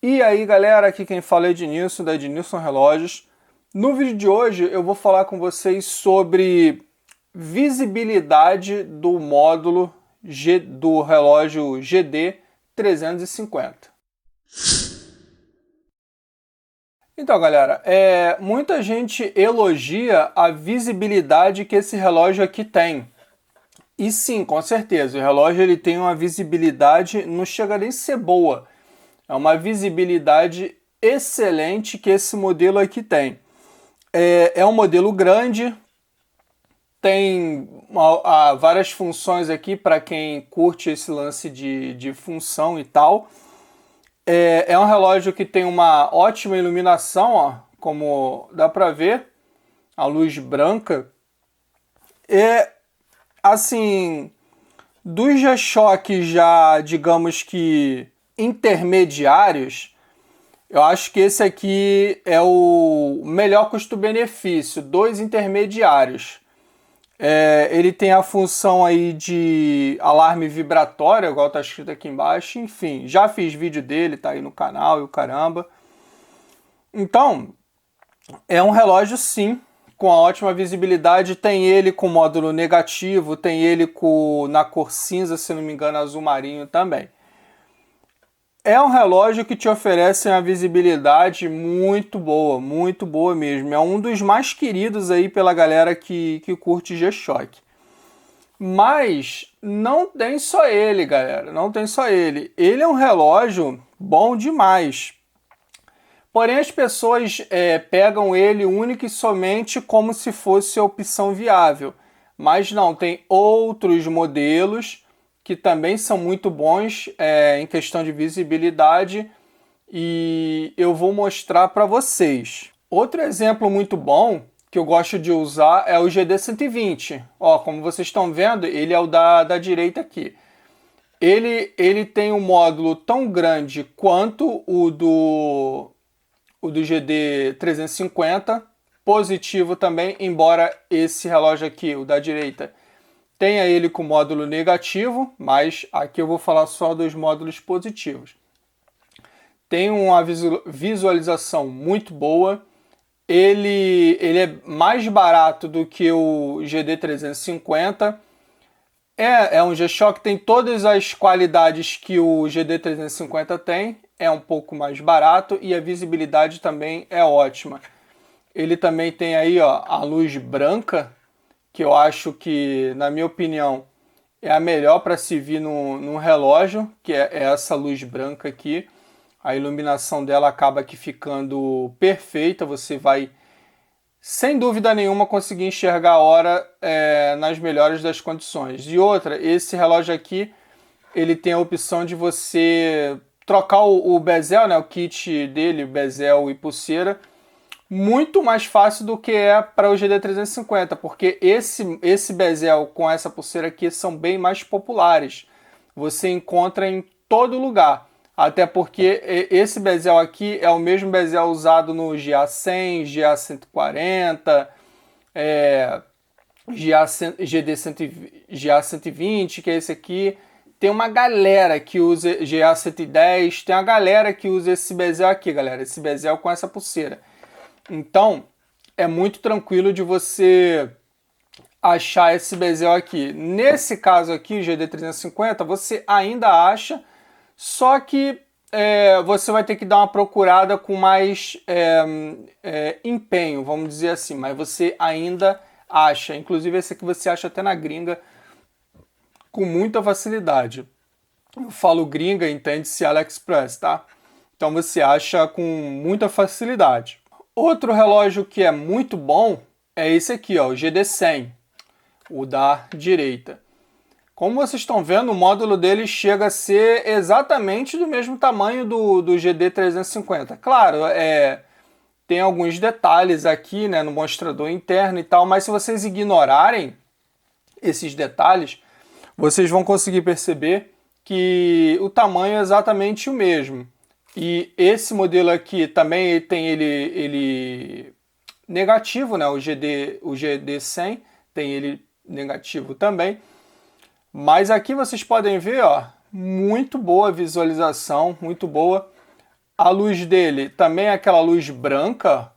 E aí galera, aqui quem fala é Ednilson, da Ednilson Relógios. No vídeo de hoje eu vou falar com vocês sobre visibilidade do módulo do relógio GD 350. Então galera, muita gente elogia a visibilidade que esse relógio aqui tem. E sim, com certeza, o relógio ele tem uma visibilidade, não chega nem a ser boa. É uma visibilidade excelente que esse modelo aqui tem. É um modelo grande, tem várias funções aqui para quem curte esse lance de função e tal. É um relógio que tem uma ótima iluminação, ó, como dá para ver, a luz branca. Assim, dos G-Shock já, digamos que intermediários, eu acho que esse aqui é o melhor custo-benefício, dois intermediários. Ele tem a função aí de alarme vibratório, igual tá escrito aqui embaixo. Enfim, já fiz vídeo dele, tá aí no canal e o caramba. Então, é um relógio sim, com a ótima visibilidade. Tem ele com módulo negativo, tem ele na cor cinza, se não me engano, azul marinho também. É um relógio que te oferece uma visibilidade muito boa mesmo. É um dos mais queridos aí pela galera que curte G-Shock. Mas não tem só ele, galera. Não tem só ele. Ele é um relógio bom demais. Porém, as pessoas pegam ele único e somente como se fosse a opção viável. Mas não, tem outros modelos que também são muito bons em questão de visibilidade e eu vou mostrar para vocês. Outro exemplo muito bom que eu gosto de usar é o GD120. Ó, como vocês estão vendo, ele é o da direita aqui. Ele tem um módulo tão grande quanto o do GD350, positivo também, embora esse relógio aqui, o da direita, tenha ele com módulo negativo, mas aqui eu vou falar só dos módulos positivos. Tem uma visualização muito boa, ele é mais barato do que o GD350, é um G-Shock, tem todas as qualidades que o GD350 tem, é um pouco mais barato e a visibilidade também é ótima. Ele também tem aí ó, a luz branca, que eu acho que, na minha opinião, é a melhor para se vir no relógio, que é essa luz branca aqui. A iluminação dela acaba aqui ficando perfeita, você vai, sem dúvida nenhuma, conseguir enxergar a hora nas melhores das condições. E outra, esse relógio aqui, ele tem a opção de você trocar o bezel, né, o kit dele, bezel e pulseira, muito mais fácil do que é para o GD350, porque esse bezel com essa pulseira aqui são bem mais populares. Você encontra em todo lugar. Até porque esse bezel aqui é o mesmo bezel usado no GA100, GA140, GA120, que é esse aqui. Tem uma galera que usa GA110, tem uma galera que usa esse bezel aqui, galera. Esse bezel com essa pulseira. Então, é muito tranquilo de você achar esse bezel aqui. Nesse caso aqui, o GD350, você ainda acha, só que você vai ter que dar uma procurada com mais empenho, vamos dizer assim, mas você ainda acha. Inclusive esse aqui você acha até na gringa com muita facilidade. Eu falo gringa, entende-se AliExpress, tá? Então você acha com muita facilidade. Outro relógio que é muito bom é esse aqui, ó, o GD100, o da direita. Como vocês estão vendo, o módulo dele chega a ser exatamente do mesmo tamanho do GD350. Claro, tem alguns detalhes aqui, né, no mostrador interno e tal, mas se vocês ignorarem esses detalhes, vocês vão conseguir perceber que o tamanho é exatamente o mesmo. E esse modelo aqui também tem ele negativo, né? O GD100 tem ele negativo também. Mas aqui vocês podem ver, ó, muito boa visualização, muito boa. A luz dele também é aquela luz branca,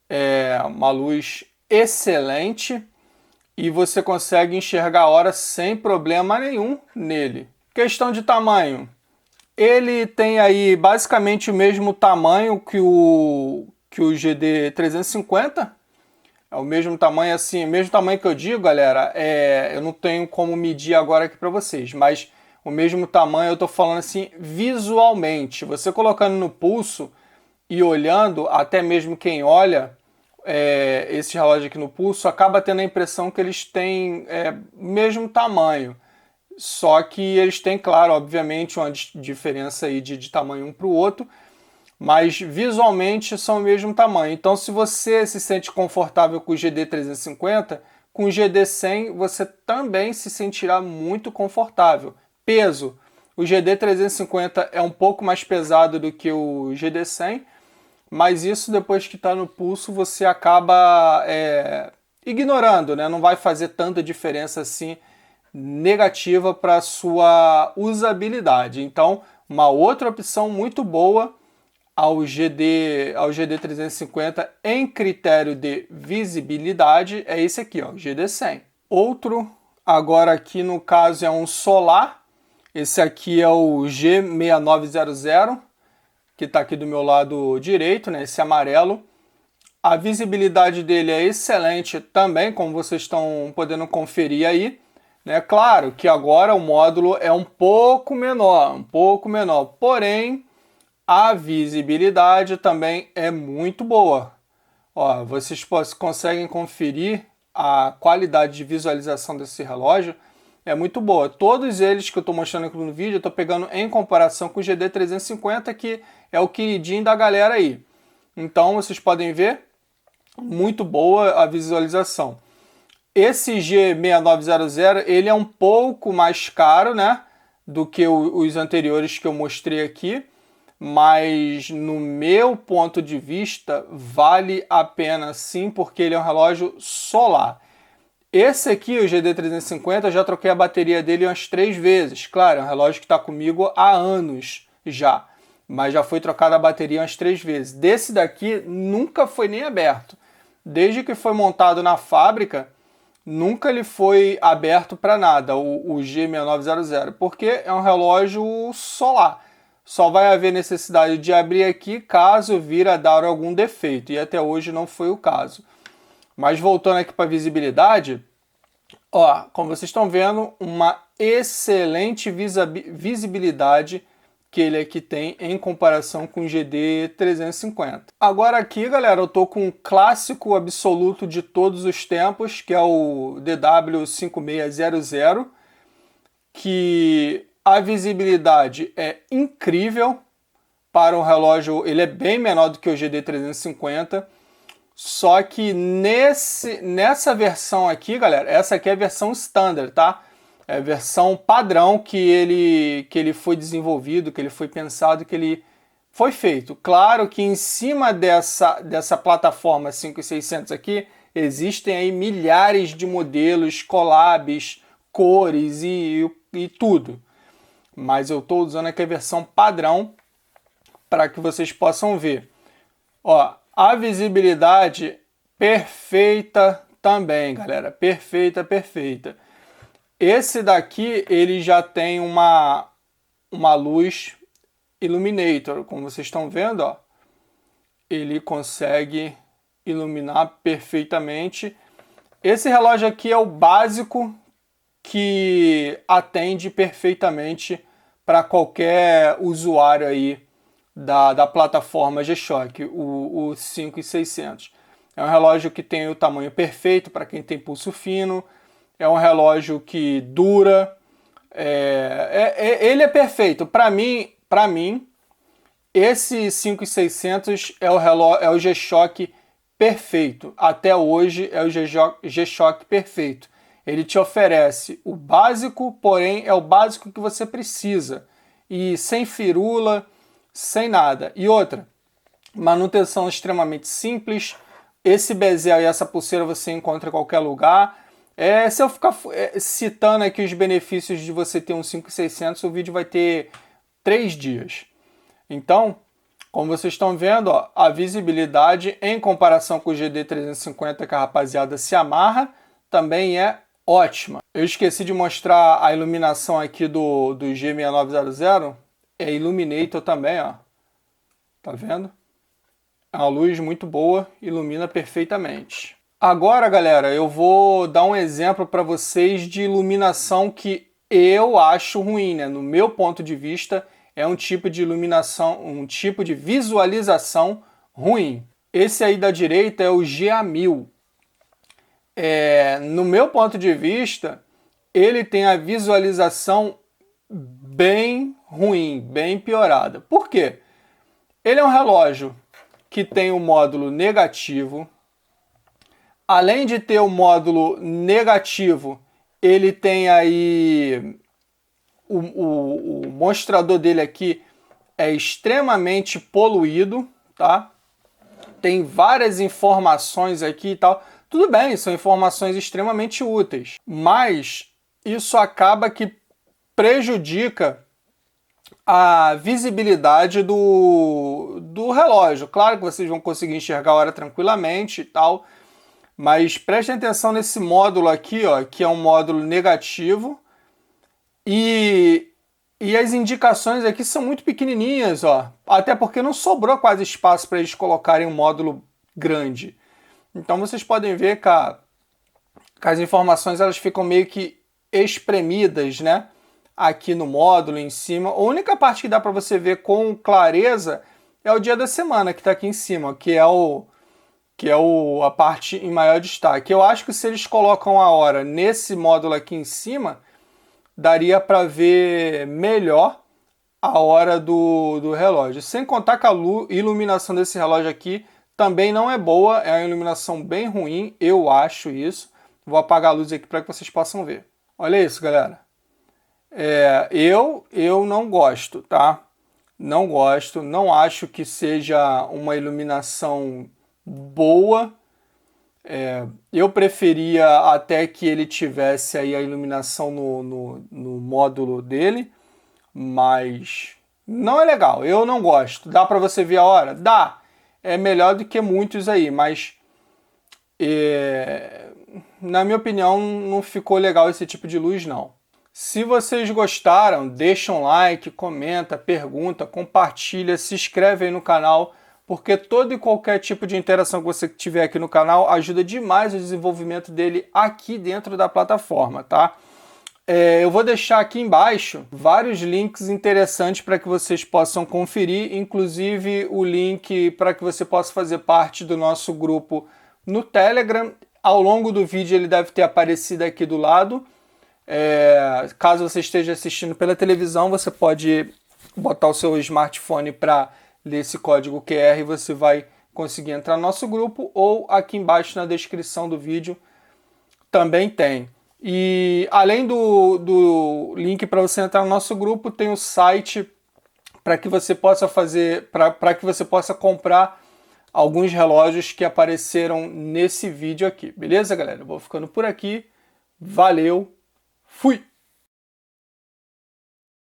é uma luz excelente e você consegue enxergar a hora sem problema nenhum nele. Questão de tamanho. Ele tem aí basicamente o mesmo tamanho que o GD 350. É o mesmo tamanho, assim, o mesmo tamanho que eu digo, galera, eu não tenho como medir agora aqui para vocês, mas o mesmo tamanho eu tô falando assim visualmente. Você colocando no pulso e olhando, até mesmo quem olha esse relógio aqui no pulso, acaba tendo a impressão que eles têm o mesmo tamanho. Só que eles têm, claro, obviamente, uma diferença aí de tamanho um para o outro, mas visualmente são o mesmo tamanho. Então, se você se sente confortável com o GD 350, com o GD 100 você também se sentirá muito confortável. Peso: o GD 350 é um pouco mais pesado do que o GD 100, mas isso depois que está no pulso você acaba ignorando, né? Não vai fazer tanta diferença assim negativa para a sua usabilidade. Então, uma outra opção muito boa ao GD 350 em critério de visibilidade é esse aqui, ó, o GD 100. Outro, agora aqui no caso é um solar, esse aqui é o G6900, que está aqui do meu lado direito, né, esse amarelo. A visibilidade dele é excelente também, como vocês estão podendo conferir aí. Né? Claro que agora o módulo é um pouco menor, porém a visibilidade também é muito boa. Ó, vocês conseguem conferir a qualidade de visualização desse relógio, é muito boa. Todos eles que eu estou mostrando aqui no vídeo, eu estou pegando em comparação com o GD 350, que é o queridinho da galera aí. Então vocês podem ver, muito boa a visualização. Esse G6900, ele é um pouco mais caro, né, do que os anteriores que eu mostrei aqui, mas no meu ponto de vista vale a pena sim, porque ele é um relógio solar. Esse aqui, o GD 350, eu já troquei a bateria dele umas 3 vezes. Claro, é um relógio que está comigo há anos já, mas já foi trocada a bateria umas 3 vezes. Desse daqui nunca foi nem aberto. Desde que foi montado na fábrica, nunca ele foi aberto para nada, o G6900, porque é um relógio solar. Só vai haver necessidade de abrir aqui caso vir a dar algum defeito, e até hoje não foi o caso. Mas voltando aqui para a visibilidade, ó, como vocês estão vendo, uma excelente visibilidade que ele aqui tem em comparação com o GD 350. Agora aqui, galera, eu tô com um clássico absoluto de todos os tempos, que é o DW5600, que a visibilidade é incrível para um relógio, ele é bem menor do que o GD 350, só que nessa versão aqui, galera, essa aqui é a versão standard, tá? É a versão padrão que ele foi desenvolvido, que ele foi pensado, que ele foi feito. Claro que em cima dessa plataforma 5600 aqui, existem aí milhares de modelos, collabs, cores e tudo. Mas eu estou usando aqui a versão padrão para que vocês possam ver. Ó, a visibilidade perfeita também, galera. Perfeita, perfeita. Esse daqui, ele já tem uma luz Illuminator, como vocês estão vendo, ó. Ele consegue iluminar perfeitamente. Esse relógio aqui é o básico que atende perfeitamente para qualquer usuário aí da plataforma G-Shock, o 5600. É um relógio que tem o tamanho perfeito para quem tem pulso fino, é um relógio que dura, ele é perfeito. Para mim, esse 5600 é o G-Shock perfeito. Até hoje é o G-Shock perfeito. Ele te oferece o básico, porém é o básico que você precisa. E sem firula, sem nada. E outra, manutenção extremamente simples. Esse bezel e essa pulseira você encontra em qualquer lugar. Se eu ficar citando aqui os benefícios de você ter um 5600, o vídeo vai ter 3 dias. Então, Como vocês estão vendo, ó, a visibilidade em comparação com o GD350 que a rapaziada se amarra, também é ótima. Eu esqueci de mostrar a iluminação aqui do G6900, é Illuminator também, ó. Tá vendo? É uma luz muito boa, ilumina perfeitamente. Agora, galera, eu vou dar um exemplo para vocês de iluminação que eu acho ruim, né? No meu ponto de vista, é um tipo de iluminação, um tipo de visualização ruim. Esse aí da direita é o GA1000. No meu ponto de vista, ele tem a visualização bem ruim, bem piorada. Por quê? Ele é um relógio que tem o módulo negativo. Além de ter o módulo negativo, ele tem aí o mostrador dele aqui é extremamente poluído, tá? Tem várias informações aqui e tal. Tudo bem, são informações extremamente úteis, mas isso acaba que prejudica a visibilidade do relógio. Claro que vocês vão conseguir enxergar a hora tranquilamente e tal, mas prestem atenção nesse módulo aqui, ó, que é um módulo negativo, e as indicações aqui são muito pequenininhas, ó, até porque não sobrou quase espaço para eles colocarem um módulo grande. Então vocês podem ver que as informações elas ficam meio que espremidas, né? Aqui no módulo em cima. A única parte que dá para você ver com clareza é o dia da semana que está aqui em cima, que é a parte em maior destaque. Eu acho que se eles colocam a hora nesse módulo aqui em cima, daria para ver melhor a hora do relógio. Sem contar que a iluminação desse relógio aqui também não é boa, é uma iluminação bem ruim, eu acho isso. Vou apagar a luz aqui para que vocês possam ver. Olha isso, galera. Eu não gosto, tá? Não gosto, não acho que seja uma iluminação boa. Eu preferia até que ele tivesse aí a iluminação no módulo dele, mas não é legal, eu não gosto. Dá para você ver a hora? Dá, é melhor do que muitos aí, mas na minha opinião não ficou legal esse tipo de luz não. Se vocês gostaram, deixa um like, comenta, pergunta, compartilha, se inscreve aí no canal, porque todo e qualquer tipo de interação que você tiver aqui no canal ajuda demais o desenvolvimento dele aqui dentro da plataforma, tá? Eu vou deixar aqui embaixo vários links interessantes para que vocês possam conferir, inclusive o link para que você possa fazer parte do nosso grupo no Telegram. Ao longo do vídeo ele deve ter aparecido aqui do lado. Caso você esteja assistindo pela televisão, você pode botar o seu smartphone para ler esse código QR e você vai conseguir entrar no nosso grupo, ou aqui embaixo na descrição do vídeo também tem. E além do link para você entrar no nosso grupo, tem o site para que você possa para que você possa comprar alguns relógios que apareceram nesse vídeo aqui. Beleza, galera? Eu vou ficando por aqui. Valeu! Fui!